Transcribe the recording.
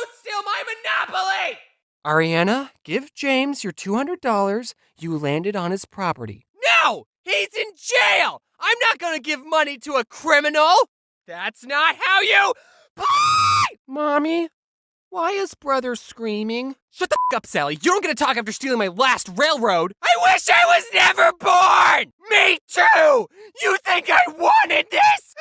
Don't steal my Monopoly! Ariana, give James your $200. You landed on his property. No! He's in jail! I'm not gonna give money to a criminal! That's not how you play! Mommy, why is brother screaming? Shut the f up, Sally. You don't get to talk after stealing my last railroad. I wish I was never born! Me too! You think I wanted this?